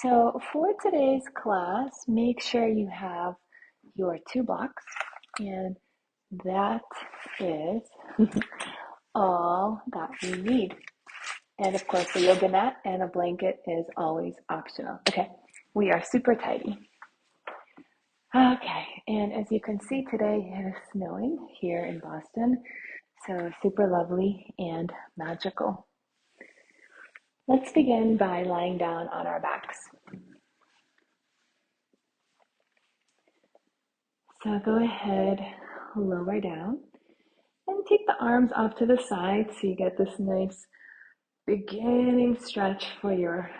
So for today's class, make sure you have your 2 blocks, and that is all that you need. And of course, the yoga mat and a blanket is always optional. Okay, we are super tidy. Okay, and as you can see today, it is snowing here in Boston, so super lovely and magical. Let's begin by lying down on our backs. So go ahead, lower down, and take the arms off to the side so you get this nice beginning stretch for your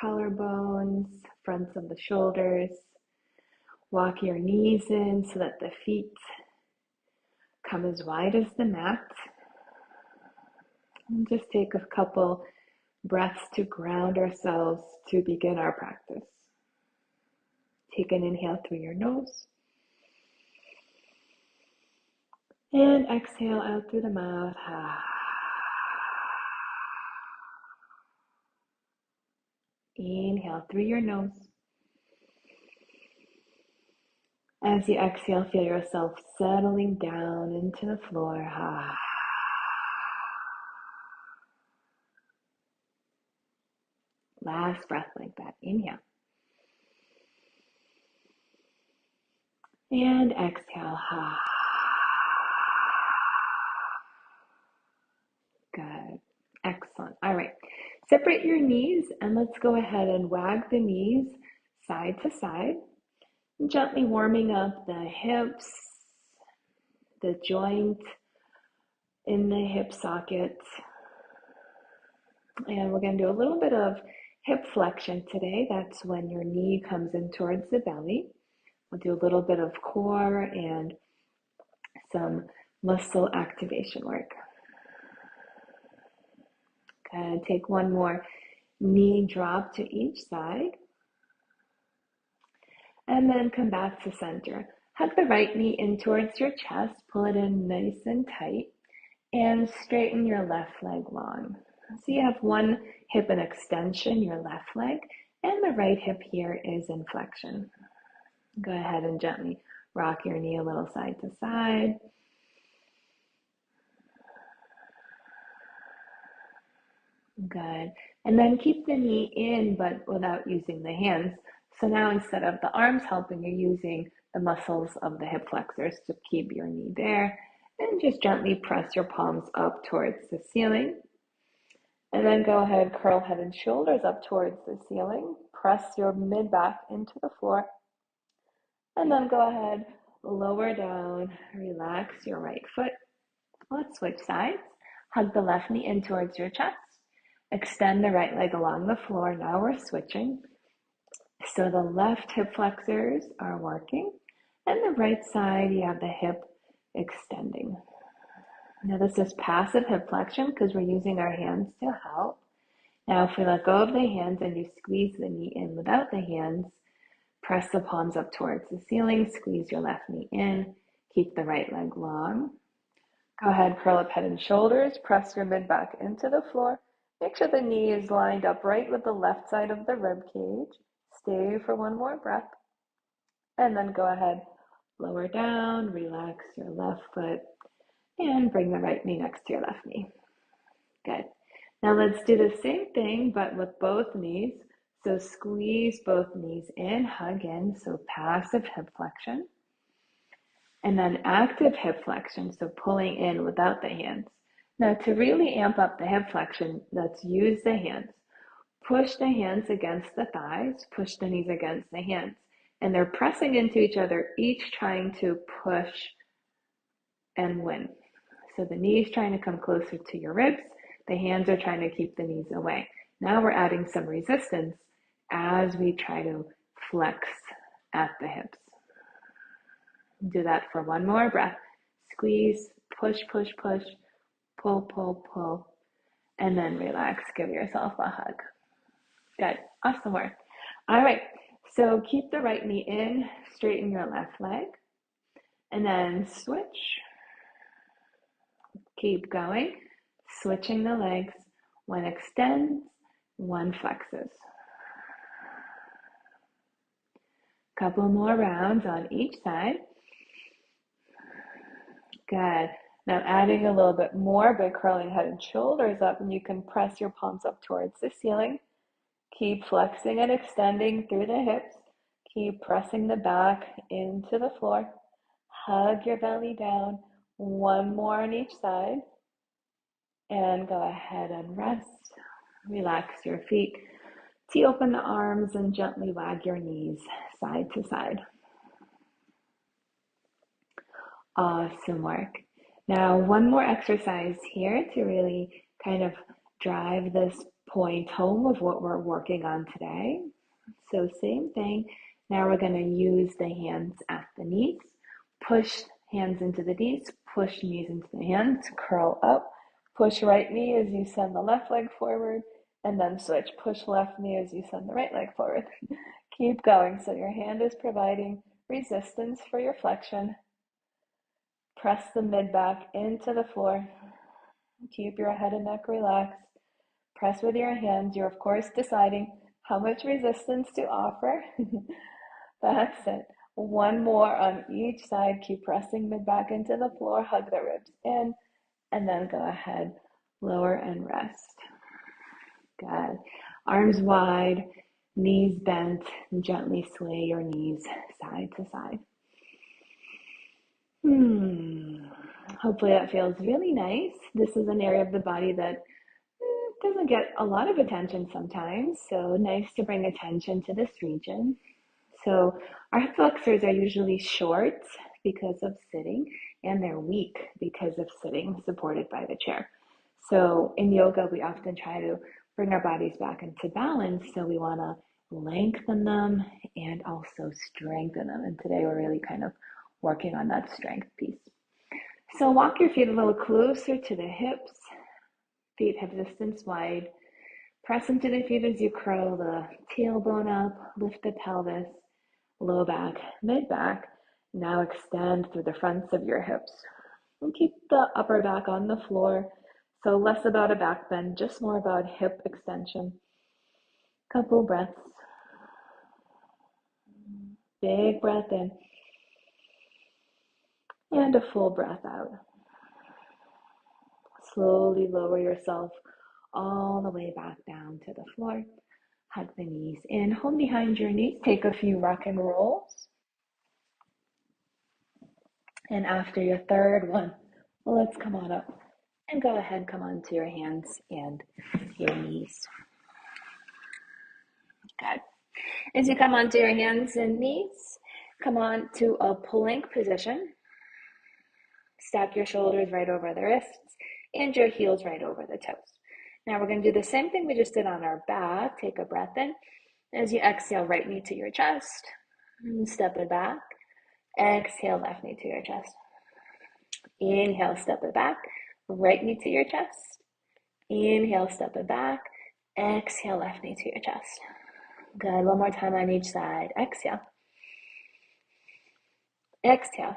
collarbones, fronts of the shoulders. Walk your knees in so that the feet come as wide as the mat. And just take a couple breaths to ground ourselves to begin our practice. Take an inhale through your nose. And exhale out through the mouth. Inhale through your nose. As you exhale, feel yourself settling down into the floor. Last breath like that. Inhale. And exhale. Good. Excellent. All right. Separate your knees and let's go ahead and wag the knees side to side. Gently warming up the hips, the joint in the hip socket. And we're going to do a little bit of hip flexion today. That's when your knee comes in towards the belly. We'll do a little bit of core and some muscle activation work. Good. Take one more knee drop to each side. And then come back to center. Hug the right knee in towards your chest. Pull it in nice and tight. And straighten your left leg long. So you have one hip in extension, your left leg, and the right hip here is in flexion. Go ahead and gently rock your knee a little side to side. Good. And then keep the knee in, but without using the hands. So now instead of the arms helping, you're using the muscles of the hip flexors to keep your knee there. And just gently press your palms up towards the ceiling. And then go ahead, curl head and shoulders up towards the ceiling. Press your mid-back into the floor. And then go ahead, lower down, relax your right foot. Let's switch sides. Hug the left knee in towards your chest. Extend the right leg along the floor. Now we're switching. So the left hip flexors are working. And the right side, you have the hip extending. Now this is passive hip flexion because we're using our hands to help. Now if we let go of the hands and you squeeze the knee in without the hands, press the palms up towards the ceiling, squeeze your left knee in, keep the right leg long. Go ahead, curl up head and shoulders, press your mid back into the floor. Make sure the knee is lined up right with the left side of the rib cage. Stay for one more breath. And then go ahead, lower down, relax your left foot, and bring the right knee next to your left knee. Good. Now let's do the same thing, but with both knees. So squeeze both knees in, hug in, so passive hip flexion. And then active hip flexion, so pulling in without the hands. Now to really amp up the hip flexion, let's use the hands. Push the hands against the thighs, push the knees against the hands. And they're pressing into each other, each trying to push and win. So the knees trying to come closer to your ribs, the hands are trying to keep the knees away. Now we're adding some resistance as we try to flex at the hips. Do that for one more breath. Squeeze, push, push, push, pull, pull, pull, and then relax. Give yourself a hug. Good. Awesome work. All right. So keep the right knee in, straighten your left leg, and then switch. Keep going, switching the legs. One extends, one flexes. Couple more rounds on each side. Good. Now adding a little bit more by curling head and shoulders up, and you can press your palms up towards the ceiling. Keep flexing and extending through the hips. Keep pressing the back into the floor. Hug your belly down. One more on each side. And go ahead and rest. Relax your feet. Tee open the arms and gently wag your knees side to side. Awesome work. Now, one more exercise here to really kind of drive this point home of what we're working on today. So same thing. Now we're going to use the hands at the knees. Push hands into the knees, push knees into the hands, curl up, push right knee as you send the left leg forward, and then switch. Push left knee as you send the right leg forward. Keep going. So your hand is providing resistance for your flexion. Press the mid back into the floor. Keep your head and neck relaxed. Press with your hands. You're, of course, deciding how much resistance to offer. That's it. One more on each side. Keep pressing mid back into the floor. Hug the ribs in. And then go ahead, lower and rest. Good. Arms wide, knees bent, and gently sway your knees side to side. Hopefully that feels really nice. This is an area of the body that doesn't get a lot of attention sometimes, so nice to bring attention to this region. So our hip flexors are usually short because of sitting, and they're weak because of sitting, supported by the chair. So in yoga, we often try to bring our bodies back into balance, so we want to lengthen them and also strengthen them. And today we're really kind of working on that strength piece. So walk your feet a little closer to the hips, feet hip distance wide. Press into the feet as you curl the tailbone up, lift the pelvis, low back, mid back. Now extend through the fronts of your hips. And keep the upper back on the floor. So less about a back bend, just more about hip extension. Couple breaths. Big breath in. And a full breath out. Slowly lower yourself all the way back down to the floor. Hug the knees in, hold behind your knees, take a few rock and rolls. And after your third one, let's come on up and go ahead, come on to your hands and your knees. Good. As you come onto your hands and knees, come on to a plank position. Stack your shoulders right over the wrists and your heels right over the toes. Now we're going to do the same thing we just did on our back. Take a breath in. As you exhale, right knee to your chest. Step it back. Exhale, left knee to your chest. Inhale, step it back. Right knee to your chest. Inhale, step it back. Exhale, left knee to your chest. Good. One more time on each side. Exhale. Exhale.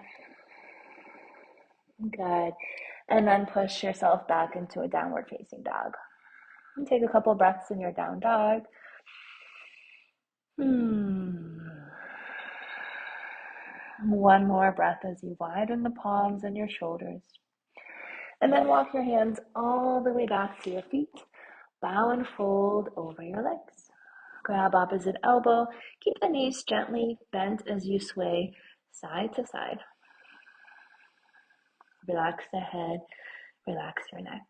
Good. And then push yourself back into a downward facing dog. And take a couple breaths in your down dog. One more breath as you widen the palms and your shoulders. And then walk your hands all the way back to your feet. Bow and fold over your legs. Grab opposite elbow. Keep the knees gently bent as you sway side to side. Relax the head, relax your neck.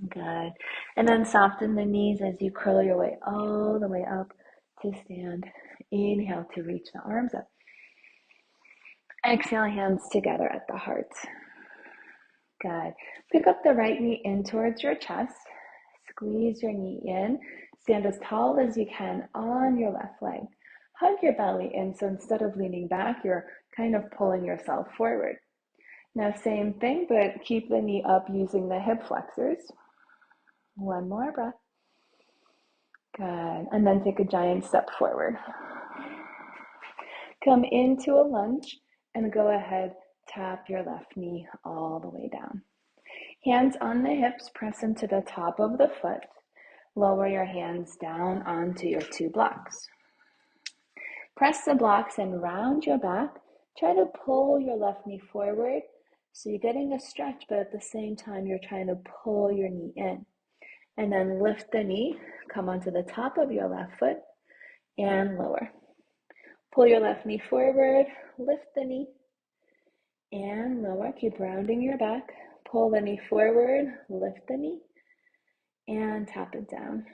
Good. And then soften the knees as you curl your way all the way up to stand. Inhale to reach the arms up. Exhale, hands together at the heart. Good. Pick up the right knee in towards your chest. Squeeze your knee in. Stand as tall as you can on your left leg. Hug your belly in, so instead of leaning back, you're kind of pulling yourself forward. Now same thing, but keep the knee up using the hip flexors. One more breath. Good. And then take a giant step forward. Come into a lunge and go ahead, tap your left knee all the way down. Hands on the hips, press into the top of the foot. Lower your hands down onto your 2 blocks. Press the blocks and round your back. Try to pull your left knee forward. So you're getting a stretch, but at the same time, you're trying to pull your knee in. And then lift the knee, come onto the top of your left foot and lower. Pull your left knee forward, lift the knee and lower. Keep rounding your back. Pull the knee forward, lift the knee and tap it down.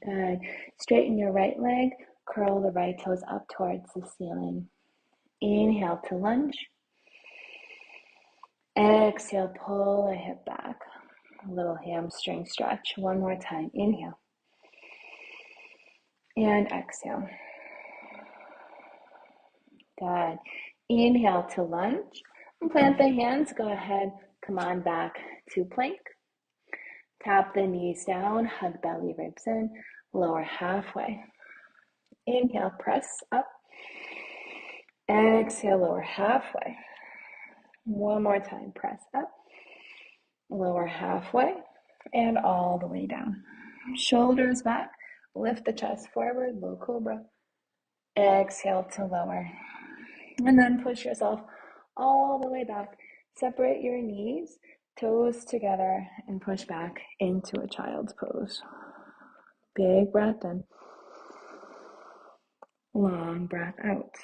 Good. Straighten your right leg, curl the right toes up towards the ceiling. Inhale to lunge. Exhale, pull a hip back. A little hamstring stretch. One more time. Inhale. And exhale. Good. Inhale to lunge. And plant the hands. Go ahead. Come on back to plank. Tap the knees down. Hug belly ribs in. Lower halfway. Inhale, press up. Exhale, lower halfway. One more time. Press up. Lower halfway. And all the way down. Shoulders back. Lift the chest forward. Low cobra. Exhale to lower. And then push yourself all the way back. Separate your knees, toes together, and push back into a child's pose. Big breath in. Long breath out.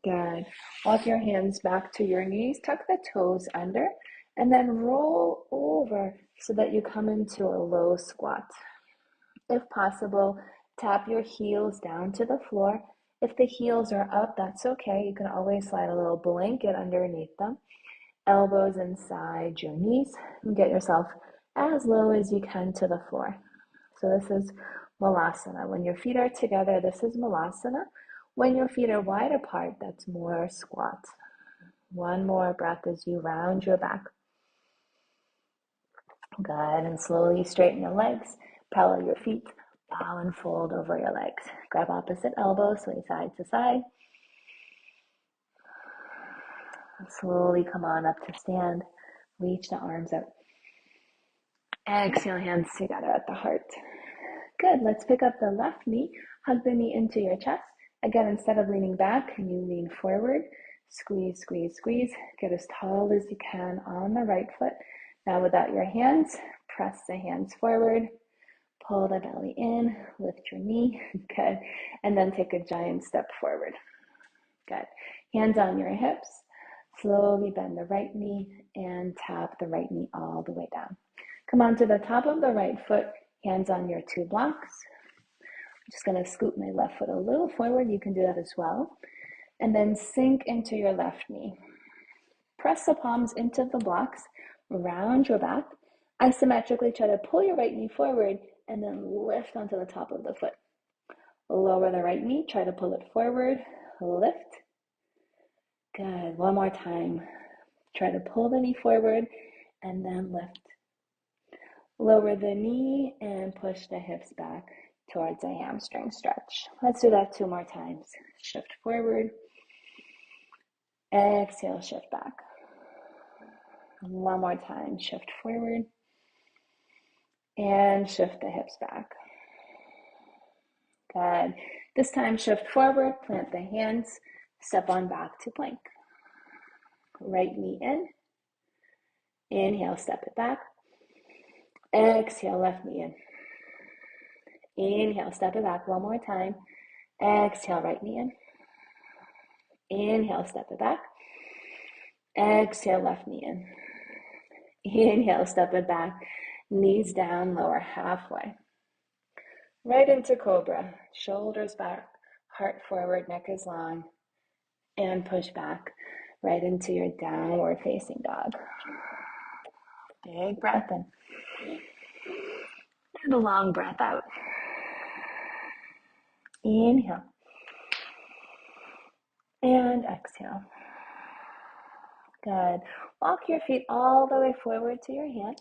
Good. Walk your hands back to your knees. Tuck the toes under, and then roll over so that you come into a low squat. If possible, tap your heels down to the floor. If the heels are up, that's okay. You can always slide a little blanket underneath them. Elbows inside your knees, and get yourself as low as you can to the floor. So this is Malasana. When your feet are together, this is Malasana. When your feet are wide apart, that's more squat. One more breath as you round your back. Good, and slowly straighten your legs, parallel your feet, bow and fold over your legs. Grab opposite elbow, sway side to side. Slowly come on up to stand. Reach the arms up. Exhale, hands together at the heart. Good, let's pick up the left knee. Hug the knee into your chest. Again, instead of leaning back, can you lean forward? Squeeze, squeeze, squeeze. Get as tall as you can on the right foot. Now without your hands, press the hands forward. Pull the belly in, lift your knee. Good. And then take a giant step forward. Good. Hands on your hips. Slowly bend the right knee and tap the right knee all the way down. Come onto the top of the right foot, hands on your 2 blocks. I'm just going to scoot my left foot a little forward. You can do that as well. And then sink into your left knee. Press the palms into the blocks, round your back. Isometrically try to pull your right knee forward and then lift onto the top of the foot. Lower the right knee, try to pull it forward, lift. Good, one more time. Try to pull the knee forward and then lift. Lower the knee and push the hips back towards a hamstring stretch. Let's do that 2 more times. Shift forward. Exhale, shift back. One more time. Shift forward. And shift the hips back. Good. This time, shift forward, plant the hands, step on back to plank. Right knee in. Inhale, step it back. Exhale, left knee in. Inhale, step it back one more time. Exhale, right knee in. Inhale, step it back. Exhale, left knee in. Inhale, step it back. Knees down, lower halfway. Right into cobra. Shoulders back, heart forward, neck is long. And push back right into your downward facing dog. Big breath in. And a long breath out. Inhale. And exhale. Good. Walk your feet all the way forward to your hands.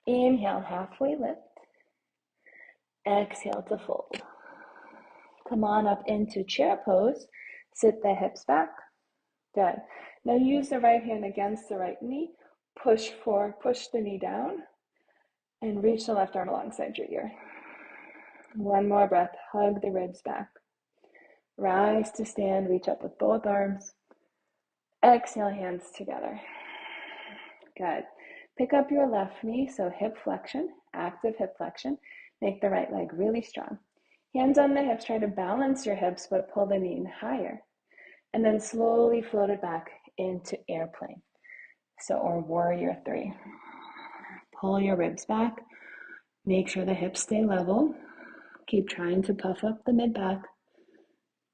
Inhale, halfway lift. Exhale to fold. Come on up into chair pose. Sit the hips back. Good. Now use the right hand against the right knee. Push the knee down and reach the left arm alongside your ear. One more breath, hug the ribs back. Rise to stand, reach up with both arms. Exhale, hands together. Good. Pick up your left knee, so hip flexion, active hip flexion. Make the right leg really strong. Hands on the hips, try to balance your hips, but pull the knee in higher. And then slowly float it back into airplane. Or warrior three. Pull your ribs back. Make sure the hips stay level. Keep trying to puff up the mid-back.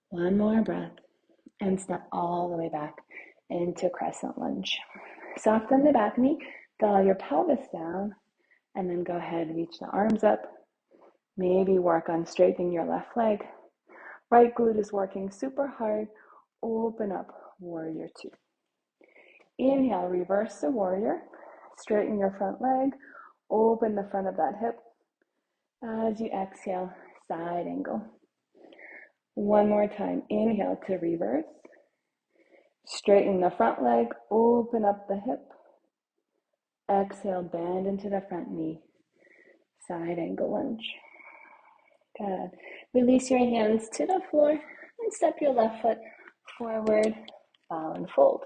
One more breath. And step all the way back into crescent lunge. Soften the back knee. Draw your pelvis down. And then go ahead, reach the arms up. Maybe work on straightening your left leg. Right glute is working super hard. Open up, warrior two. Inhale, reverse the warrior. Straighten your front leg. Open the front of that hip. As you exhale, side angle. One more time. Inhale to reverse. Straighten the front leg. Open up the hip. Exhale, bend into the front knee. Side angle lunge. Good. Release your hands to the floor and step your left foot forward, bow and fold.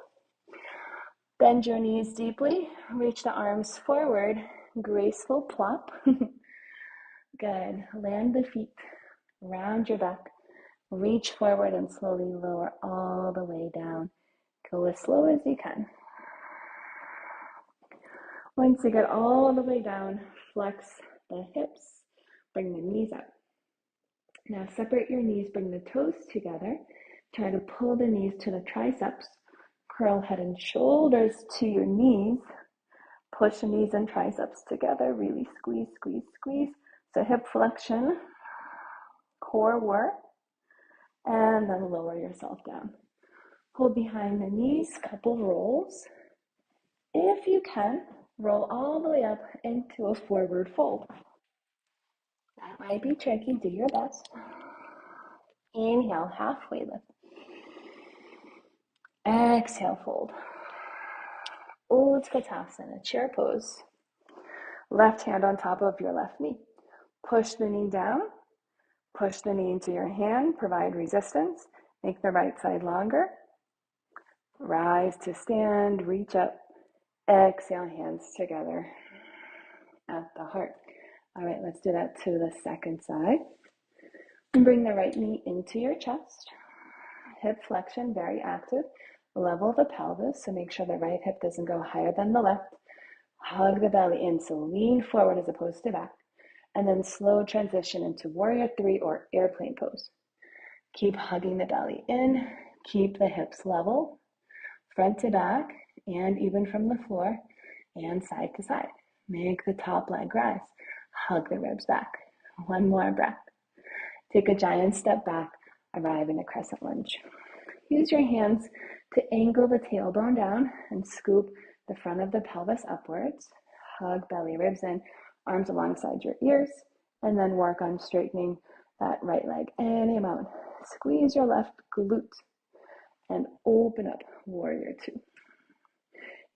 Bend your knees deeply, reach the arms forward, graceful plop. Good. Land the feet, round your back, reach forward and slowly lower all the way down. Go as slow as you can. Once you get all the way down, flex the hips, bring the knees up. Now separate your knees, bring the toes together. Try to pull the knees to the triceps. Curl head and shoulders to your knees. Push the knees and triceps together. Really squeeze, squeeze, squeeze. So hip flexion, core work, and then lower yourself down. Hold behind the knees, couple rolls. If you can, roll all the way up into a forward fold. That might be tricky, do your best. Inhale, halfway lift. Exhale, fold. Utkatasana, chair pose. Left hand on top of your left knee. Push the knee down. Push the knee into your hand. Provide resistance. Make the right side longer. Rise to stand. Reach up. Exhale, hands together at the heart. All right, let's do that to the second side. And bring the right knee into your chest. Hip flexion, very active. Level the pelvis, so make sure the right hip doesn't go higher than the left. Hug the belly in, so lean forward as opposed to back. And then slow transition into warrior three or airplane pose. Keep hugging the belly in. Keep the hips level, front to back, and even from the floor, and side to side. Make the top leg rise. Hug the ribs back. One more breath. Take a giant step back, arrive in a crescent lunge. Use your hands to angle the tailbone down and scoop the front of the pelvis upwards. Hug belly, ribs in, arms alongside your ears, and then work on straightening that right leg any amount. Squeeze your left glute and open up, warrior two.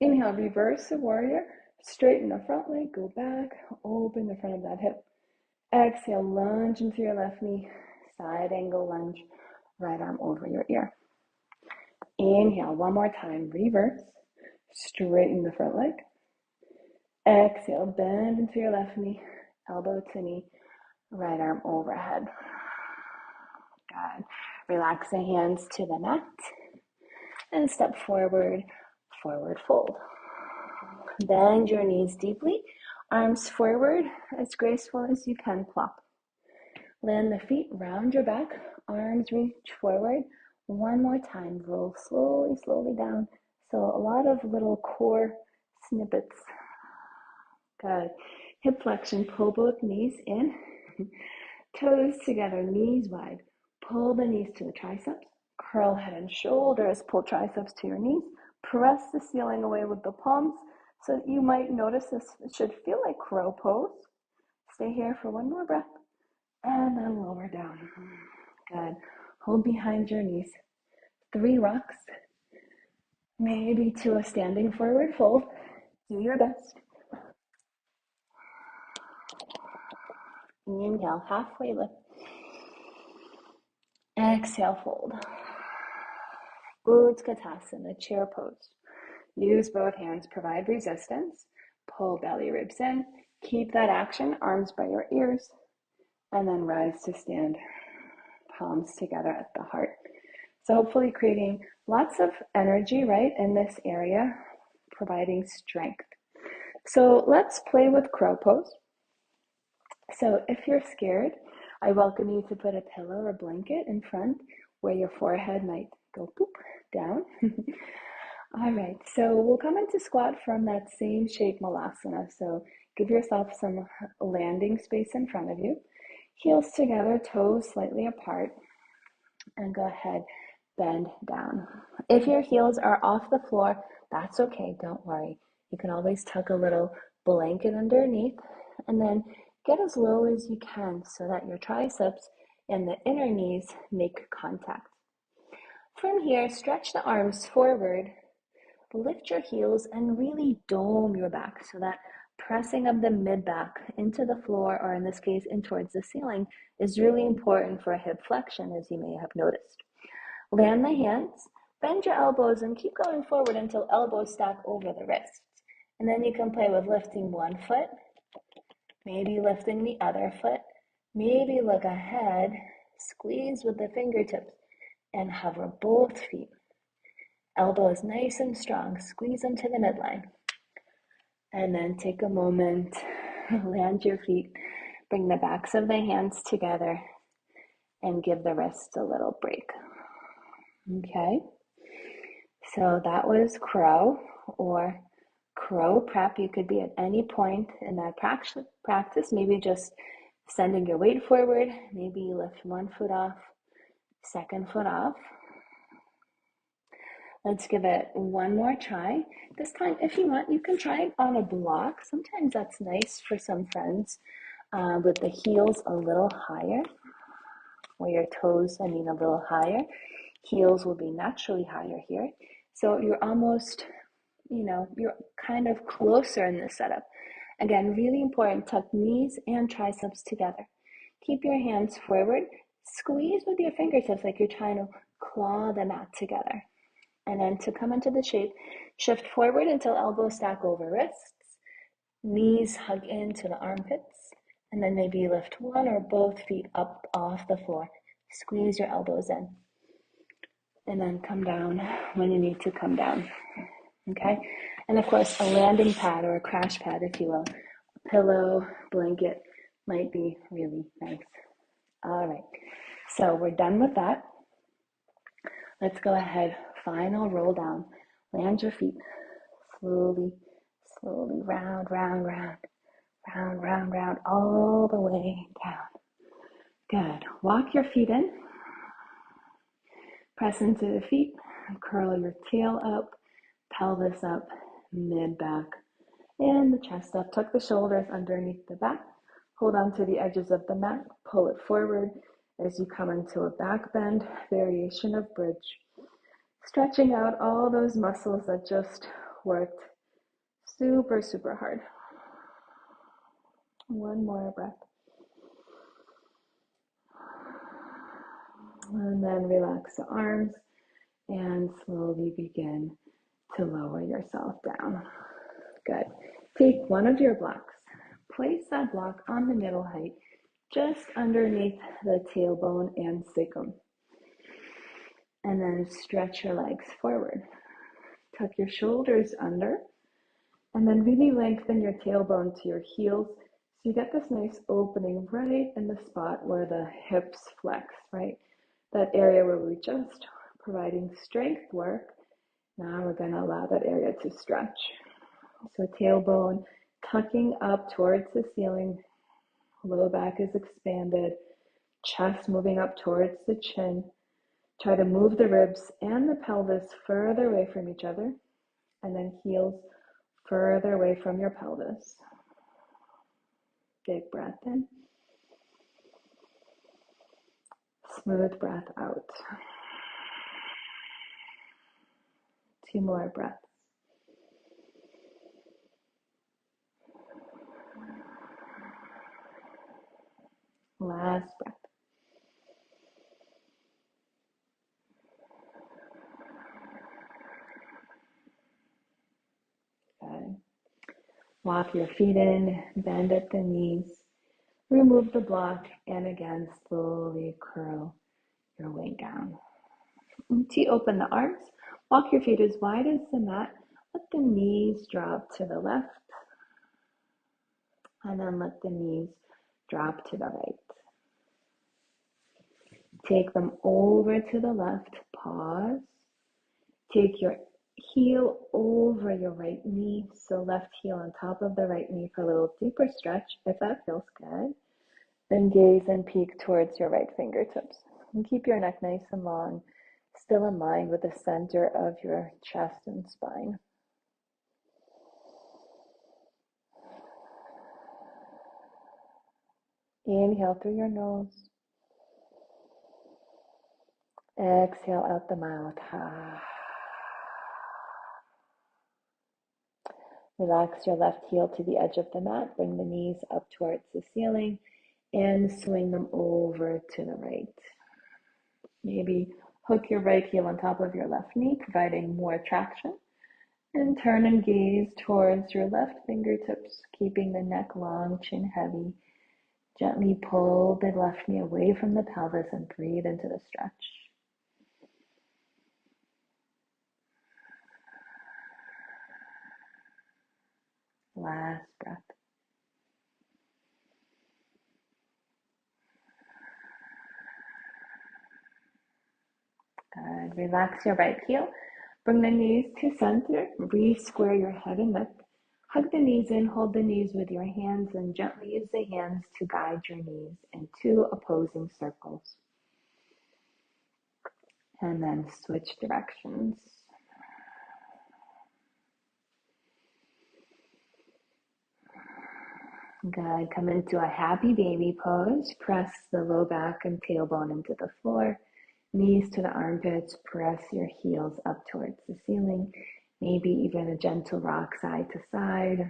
Inhale, reverse the warrior, straighten the front leg, go back, open the front of that hip. Exhale, lunge into your left knee, side angle lunge, right arm over your ear. Inhale, one more time, reverse, straighten the front leg. Exhale, bend into your left knee, elbow to knee, right arm overhead. Good. Relax the hands to the mat and step forward, forward fold. Bend your knees deeply, arms forward, as graceful as you can, plop. Land the feet, round your back, arms reach forward. One more time, roll slowly, slowly down. So a lot of little core snippets. Good. Hip flexion, pull both knees in. Toes together, knees wide. Pull the knees to the triceps. Curl head and shoulders, pull triceps to your knees. Press the ceiling away with the palms. So you might notice this should feel like crow pose. Stay here for one more breath. And then lower down. Good. Hold behind your knees. 3 rocks. maybe to a standing forward fold. Do your best. Inhale, halfway lift. Exhale, fold. Utkatasana, chair pose. Use both hands, provide resistance. Pull belly ribs in. Keep that action, arms by your ears. And then rise to stand, palms together at the heart. So hopefully creating lots of energy, right, in this area, providing strength. So let's play with crow pose. So if you're scared, I welcome you to put a pillow or blanket in front where your forehead might go poop down. All right, so we'll come into squat from that same shape, malasana. So give yourself some landing space in front of you. Heels together, toes slightly apart, and go ahead, bend down. If your heels are off the floor, that's okay, don't worry. You can always tuck a little blanket underneath, and then get as low as you can so that your triceps and the inner knees make contact. From here, stretch the arms forward, lift your heels, and really dome your back so that pressing of the mid-back into the floor, or in this case, in towards the ceiling, is really important for a hip flexion, as you may have noticed. Land the hands, bend your elbows, and keep going forward until elbows stack over the wrists. And then you can play with lifting one foot, maybe lifting the other foot, maybe look ahead, squeeze with the fingertips, and hover both feet. Elbows nice and strong, squeeze them to the midline. And then take a moment, land your feet, bring the backs of the hands together, and give the wrists a little break. Okay, so that was crow or crow prep. You could be at any point in that practice, maybe just sending your weight forward, maybe you lift one foot off, second foot off. Let's give it one more try. This time, if you want, you can try it on a block. Sometimes that's nice for some friends with the heels a little higher, or your toes, a little higher. Heels will be naturally higher here. So you're almost, you're kind of closer in this setup. Again, really important, tuck knees and triceps together. Keep your hands forward. Squeeze with your fingertips like you're trying to claw the mat together. And then to come into the shape, shift forward until elbows stack over wrists. Knees hug into the armpits. And then maybe lift one or both feet up off the floor. Squeeze your elbows in. And then come down when you need to come down. Okay? And of course, a landing pad or a crash pad, if you will. A pillow, blanket might be really nice. All right. So we're done with that. Let's go ahead. Final roll down. Land your feet. Slowly, slowly, round, round, round. Round, round, round, all the way down. Good. Walk your feet in. Press into the feet. Curl your tail up, pelvis up, mid-back, and the chest up. Tuck the shoulders underneath the back. Hold on to the edges of the mat. Pull it forward as you come into a back bend, variation of bridge. Stretching out all those muscles that just worked super, super hard. One more breath. And then relax the arms and slowly begin to lower yourself down. Good. Take one of your blocks. Place that block on the middle height, just underneath the tailbone and sacrum. And then stretch your legs forward. Tuck your shoulders under, and then really lengthen your tailbone to your heels so you get this nice opening right in the spot where the hips flex, right? That area where we're just providing strength work. Now we're going to allow that area to stretch. So tailbone tucking up towards the ceiling, low back is expanded, chest moving up towards the chin. Try to move the ribs and the pelvis further away from each other, and then heels further away from your pelvis. Big breath in. Smooth breath out. 2 more breaths. Last breath. Good. Walk your feet in, bend at the knees, remove the block, and again, slowly curl your way down. To open the arms, walk your feet as wide as the mat. Let the knees drop to the left, and then let the knees drop to the right. Take them over to the left, pause. Take your heel over your right knee, so left heel on top of the right knee for a little deeper stretch, if that feels good. Then gaze and peek towards your right fingertips. And keep your neck nice and long, still in line with the center of your chest and spine. Inhale through your nose. Exhale out the mouth. Relax your left heel to the edge of the mat. Bring the knees up towards the ceiling and swing them over to the right. Maybe hook your right heel on top of your left knee, providing more traction. And turn and gaze towards your left fingertips, keeping the neck long, chin heavy. Gently pull the left knee away from the pelvis and breathe into the stretch. Last breath. Good. Relax your right heel. Bring the knees to center. Re-square your head and neck. Hug the knees in. Hold the knees with your hands and gently use the hands to guide your knees in 2 opposing circles. And then switch directions. Good. Come into a happy baby pose. Press the low back and tailbone into the floor. Knees to the armpits. Press your heels up towards the ceiling. Maybe even a gentle rock side to side.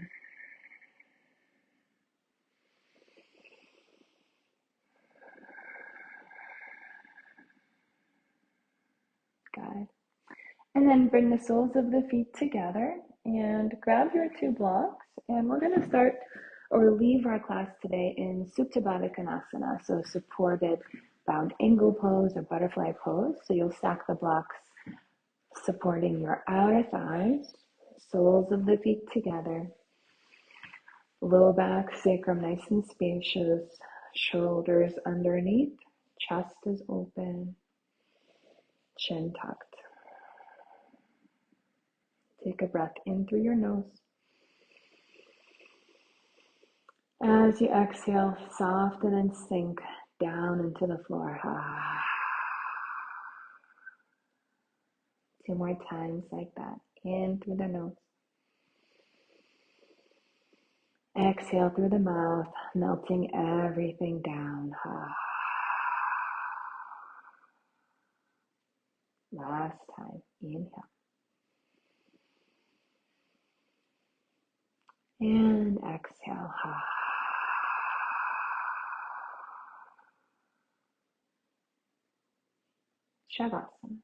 Good. And then bring the soles of the feet together and grab your 2 blocks. And we're going to start or leave our class today in Supta Baddha Konasana, so supported bound angle pose or butterfly pose. So you'll stack the blocks supporting your outer thighs, soles of the feet together, low back, sacrum nice and spacious, shoulders underneath, chest is open, chin tucked. Take a breath in through your nose. As you exhale, soften and sink down into the floor. 2 more times like that. In through the nose. Exhale through the mouth, melting everything down. Last time. Inhale. And exhale. Shavasana.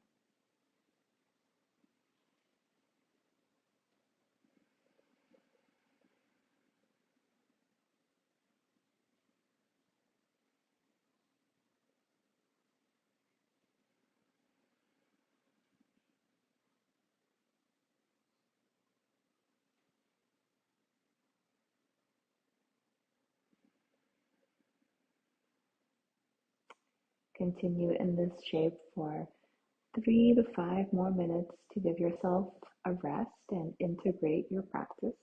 Continue in this shape for 3 to 5 more minutes to give yourself a rest and integrate your practice.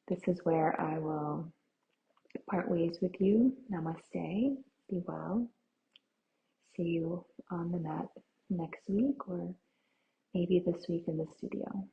This is where I will part ways with you. Namaste. Be well. See you on the mat next week or maybe this week in the studio.